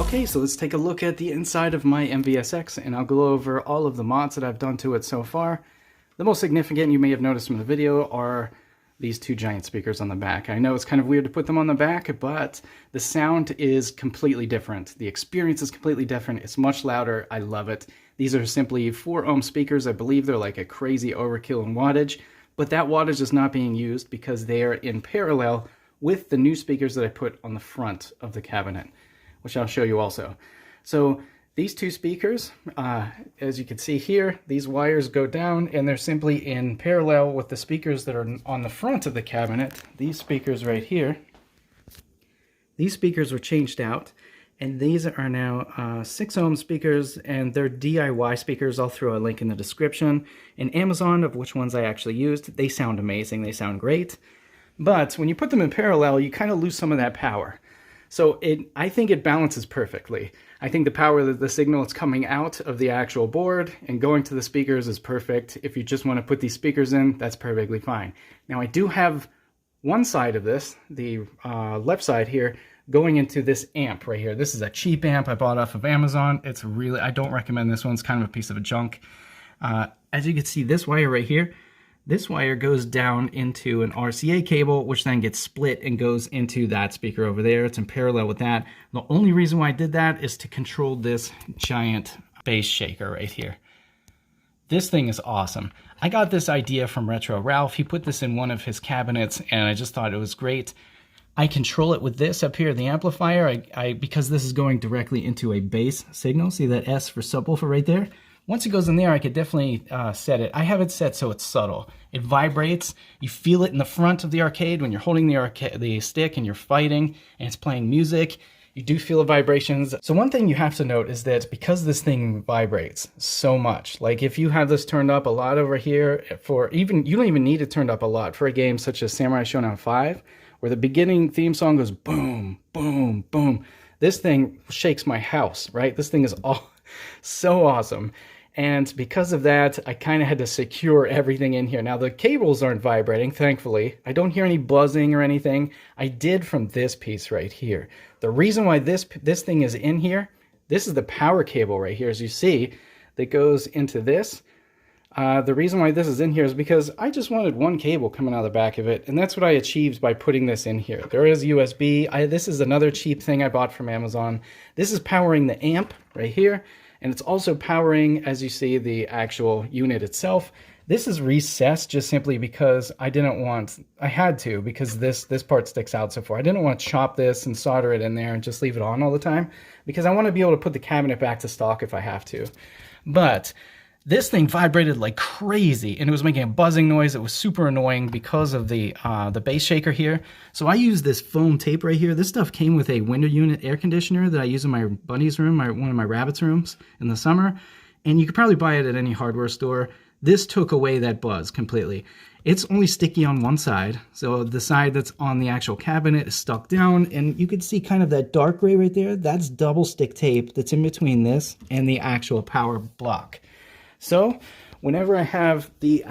Okay, so let's take a look at the inside of my MVSX, and I'll go over all of the mods that I've done to it so far. The most significant, you may have noticed from the video, are these two giant speakers on the back. I know it's kind of weird to put them on the back, but the sound is completely different. The experience is completely different. It's much louder. I love it. These are simply 4-ohm speakers. I believe they're like a crazy overkill in wattage, but that wattage is not being used because they are in parallel with the new speakers that I put on the front of the cabinet, which I'll show you also. So these two speakers, as you can see here, these wires go down and they're simply in parallel with the speakers that are on the front of the cabinet. These speakers right here, these speakers were changed out, and these are now 6-ohm speakers, and they're DIY speakers. I'll throw a link in the description. In Amazon of which ones I actually used. They sound amazing, they sound great. But when you put them in parallel, you kind of lose some of that power. So I think it balances perfectly. I think the power that the signal is coming out of the actual board and going to the speakers is perfect. If you just want to put these speakers in, that's perfectly fine. Now I do have one side of this, the left side here, going into this amp right here. This is a cheap amp I bought off of Amazon. It's really, I don't recommend this one. It's kind of a piece of junk. As you can see, this wire right here, this wire goes down into an RCA cable, which then gets split and goes into that speaker over there. It's in parallel with that. The only reason why I did that is to control this giant bass shaker right here. This thing is awesome. I got this idea from Retro Ralph. He put this in one of his cabinets, and I just thought it was great. I control it with this up here, the amplifier, because this is going directly into a bass signal. See that S for subwoofer right there? Once it goes in there, I could definitely set it. I have it set so it's subtle. It vibrates. You feel it in the front of the arcade when you're holding the stick and you're fighting and it's playing music. You do feel the vibrations. So one thing you have to note is that because this thing vibrates so much, like if you have this turned up a lot over here, you don't even need it turned up a lot for a game such as Samurai Shodown 5, where the beginning theme song goes boom, boom, boom. This thing shakes my house, right? This thing is all so awesome. And because of that, I kind of had to secure everything in here. Now, the cables aren't vibrating, thankfully. I don't hear any buzzing or anything. I did from this piece right here. The reason why this thing is in here, this is the power cable right here, as you see, that goes into this. The reason why this is in here is because I just wanted one cable coming out of the back of it, and that's what I achieved by putting this in here. There is USB. This is another cheap thing I bought from Amazon. This is powering the amp right here. And it's also powering, as you see, the actual unit itself. This is recessed just simply because I had to, because this part sticks out so far. I didn't want to chop this and solder it in there and just leave it on all the time, because I want to be able to put the cabinet back to stock if I have to. But this thing vibrated like crazy, and it was making a buzzing noise. It was super annoying because of the bass shaker here. So I used this foam tape right here. This stuff came with a window unit air conditioner that I use in my bunny's room, one of my rabbit's rooms in the summer. And you could probably buy it at any hardware store. This took away that buzz completely. It's only sticky on one side. So the side that's on the actual cabinet is stuck down, and you can see kind of that dark gray right there. That's double stick tape that's in between this and the actual power block. So whenever I have the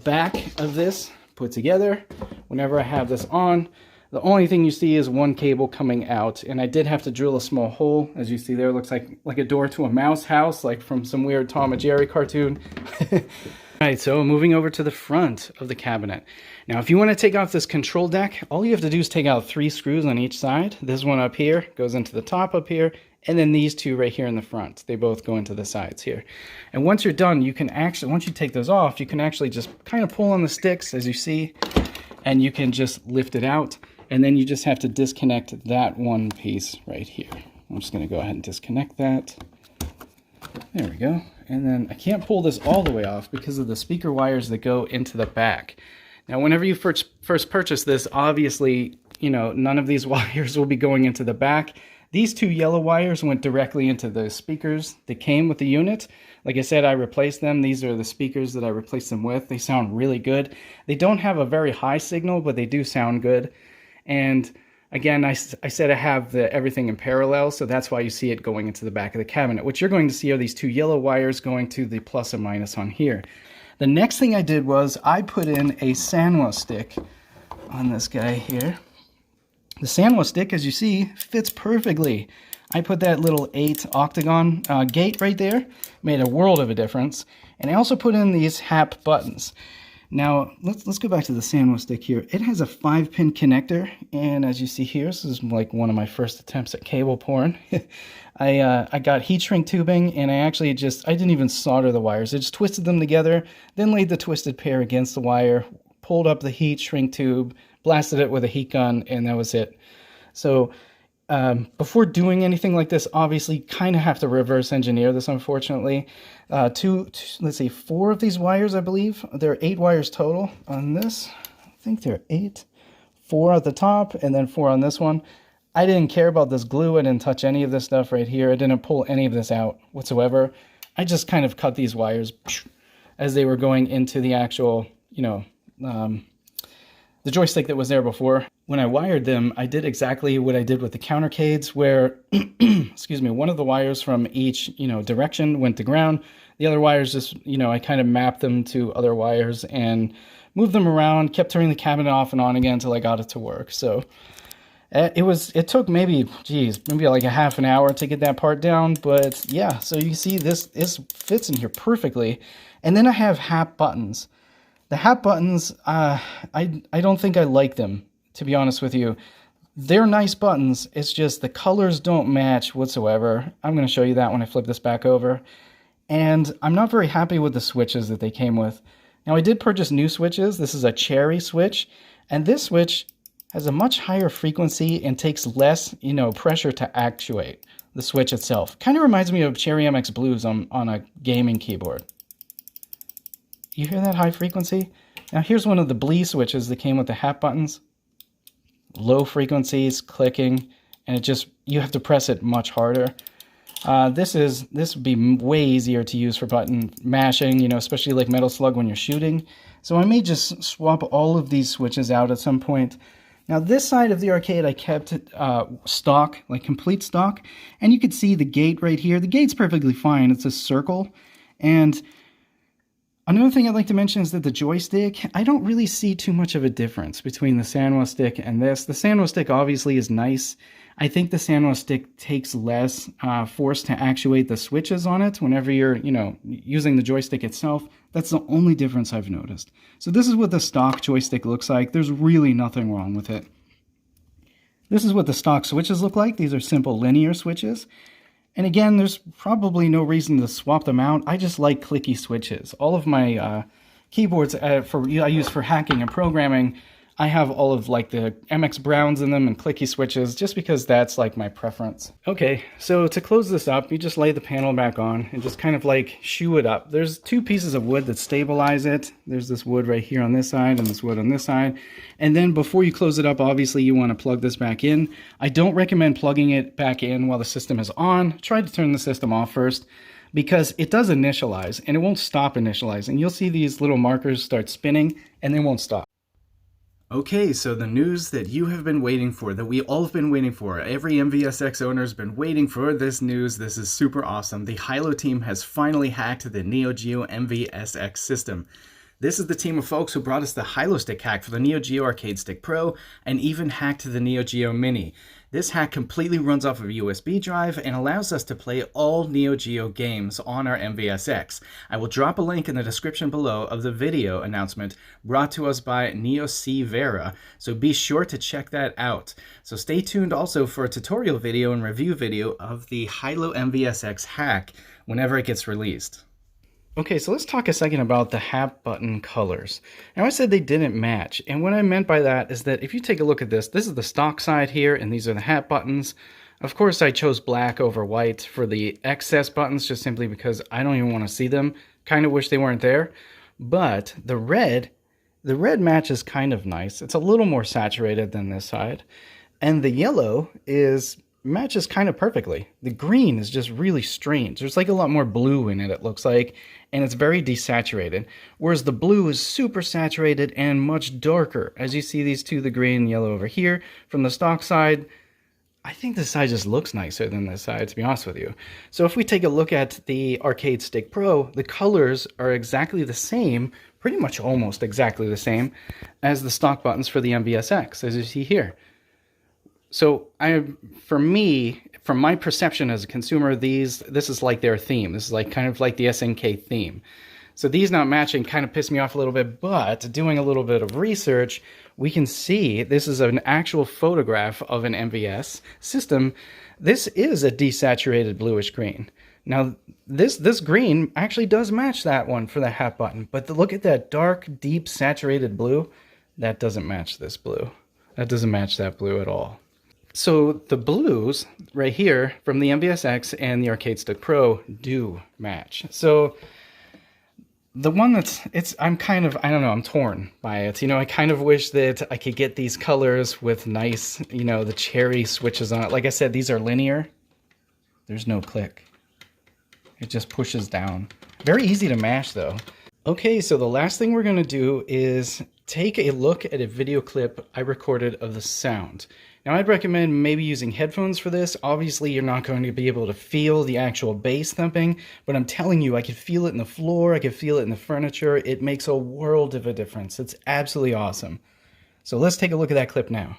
back of this put together, whenever I have this on, the only thing you see is one cable coming out. And I did have to drill a small hole. As you see there, it looks like a door to a mouse house, like from some weird Tom and Jerry cartoon. All right, so moving over to the front of the cabinet. Now, if you want to take off this control deck, all you have to do is take out 3 screws on each side. This one up here goes into the top up here, and then these two right here in the front. They both go into the sides here. And once you're done, you can actually, once you take those off, you can actually just kind of pull on the sticks, as you see, and you can just lift it out. And then you just have to disconnect that one piece right here. I'm just going to go ahead and disconnect that. There we go. And then I can't pull this all the way off because of the speaker wires that go into the back. Now, whenever you first purchase this, obviously, none of these wires will be going into the back. These 2 yellow wires went directly into the speakers that came with the unit. Like I said, I replaced them. These are the speakers that I replaced them with. They sound really good. They don't have a very high signal, but they do sound good. And again, I said I have everything in parallel, so that's why you see it going into the back of the cabinet. What you're going to see are these 2 yellow wires going to the plus and minus on here. The next thing I did was I put in a Sanwa stick on this guy here. The Sanwa stick, as you see, fits perfectly. I put that little 8 octagon gate right there, made a world of a difference. And I also put in these HAP buttons. Now, let's go back to the Sanwa stick here. It has a 5-pin connector, and as you see here, this is like one of my first attempts at cable porn. I got heat shrink tubing, and I didn't even solder the wires. I just twisted them together, then laid the twisted pair against the wire, pulled up the heat shrink tube, blasted it with a heat gun, and that was it. So before doing anything like this, obviously kind of have to reverse engineer this, unfortunately. Let's see, 4 of these wires, I believe. There are 8 wires total on this. I think there are 8. 4 at the top and then 4 on this one. I didn't care about this glue. I didn't touch any of this stuff right here. I didn't pull any of this out whatsoever. I just kind of cut these wires as they were going into the actual, the joystick that was there before. When I wired them, I did exactly what I did with the countercades, where, excuse me, one of the wires from each, direction went to ground. The other wires just, I kind of mapped them to other wires and moved them around, kept turning the cabinet off and on again until I got it to work. So it took maybe like a half an hour to get that part down. But yeah, so you see this fits in here perfectly. And then I have HAP buttons. The HAP buttons, I don't think I like them, to be honest with you. They're nice buttons, it's just the colors don't match whatsoever. I'm going to show you that when I flip this back over. And I'm not very happy with the switches that they came with. Now, I did purchase new switches. This is a Cherry switch, and this switch has a much higher frequency and takes less, pressure to actuate the switch itself. Kind of reminds me of Cherry MX Blues on a gaming keyboard. You hear that high frequency? Now here's one of the Blee switches that came with the HAP buttons. Low frequencies, clicking, and you have to press it much harder. This would be way easier to use for button mashing, especially like Metal Slug when you're shooting. So I may just swap all of these switches out at some point. Now this side of the arcade I kept stock, like complete stock, and you could see the gate right here. The gate's perfectly fine, it's a circle. And another thing I'd like to mention is that the joystick, I don't really see too much of a difference between the Sanwa stick and this. The Sanwa stick obviously is nice. I think the Sanwa stick takes less force to actuate the switches on it whenever you're, using the joystick itself. That's the only difference I've noticed. So this is what the stock joystick looks like. There's really nothing wrong with it. This is what the stock switches look like. These are simple linear switches. And again, there's probably no reason to swap them out. I just like clicky switches. All of my keyboards I use for hacking and programming, I have all of like the MX Browns in them and clicky switches just because that's like my preference. Okay, so to close this up, you just lay the panel back on and just kind of like shoe it up. There's 2 pieces of wood that stabilize it. There's this wood right here on this side and this wood on this side. And then before you close it up, obviously you want to plug this back in. I don't recommend plugging it back in while the system is on. Try to turn the system off first, because it does initialize and it won't stop initializing. You'll see these little markers start spinning and they won't stop. Okay, so the news that you have been waiting for, that we all have been waiting for, every MVSX owner has been waiting for this news. This is super awesome. The Hylo team has finally hacked the Neo Geo MVSX system. This is the team of folks who brought us the Hylo stick hack for the Neo Geo Arcade Stick Pro and even hacked the Neo Geo Mini. This hack completely runs off of a USB drive and allows us to play all Neo Geo games on our MVSX. I will drop a link in the description below of the video announcement brought to us by Neo C Vera, so be sure to check that out. So stay tuned also for a tutorial video and review video of the Hylo MVSX hack whenever it gets released. Okay, so let's talk a second about the HAP button colors. Now I said they didn't match, and what I meant by that is that if you take a look at this is the stock side here, and these are the HAP buttons. Of course I chose black over white for the excess buttons, just simply because I don't even want to see them. Kind of wish they weren't there. But the red match is kind of nice. It's a little more saturated than this side. And the yellow matches kind of perfectly. The green is just really strange. There's like a lot more blue in it looks like, and it's very desaturated. Whereas the blue is super saturated and much darker. As you see these two, the green and yellow over here, from the stock side, I think this side just looks nicer than this side, to be honest with you. So if we take a look at the Arcade Stick Pro, the colors are exactly the same, pretty much almost exactly the same, as the stock buttons for the MVSX, as you see here. So for me from my perception as a consumer, this is like their theme. This is like kind of like the SNK theme. So these not matching kind of pissed me off a little bit, but doing a little bit of research, we can see this is an actual photograph of an MVS system. This is a desaturated bluish green. Now, this green actually does match that one for the hat button, but look at that dark, deep, saturated blue. That doesn't match this blue. That doesn't match that blue at all. So the blues right here from the MVSX and the Arcade Stick Pro do match. So the one I'm kind of, I don't know, I'm torn by it. You know, I kind of wish that I could get these colors with nice, you know, the cherry switches on it. Like I said, these are linear. There's no click. It just pushes down. Very easy to mash though. Okay, so the last thing we're gonna do is take a look at a video clip I recorded of the sound. Now I'd recommend maybe using headphones for this. Obviously you're not going to be able to feel the actual bass thumping, but I'm telling you, I could feel it in the floor, I could feel it in the furniture. It makes a world of a difference. It's absolutely awesome. So let's take a look at that clip now.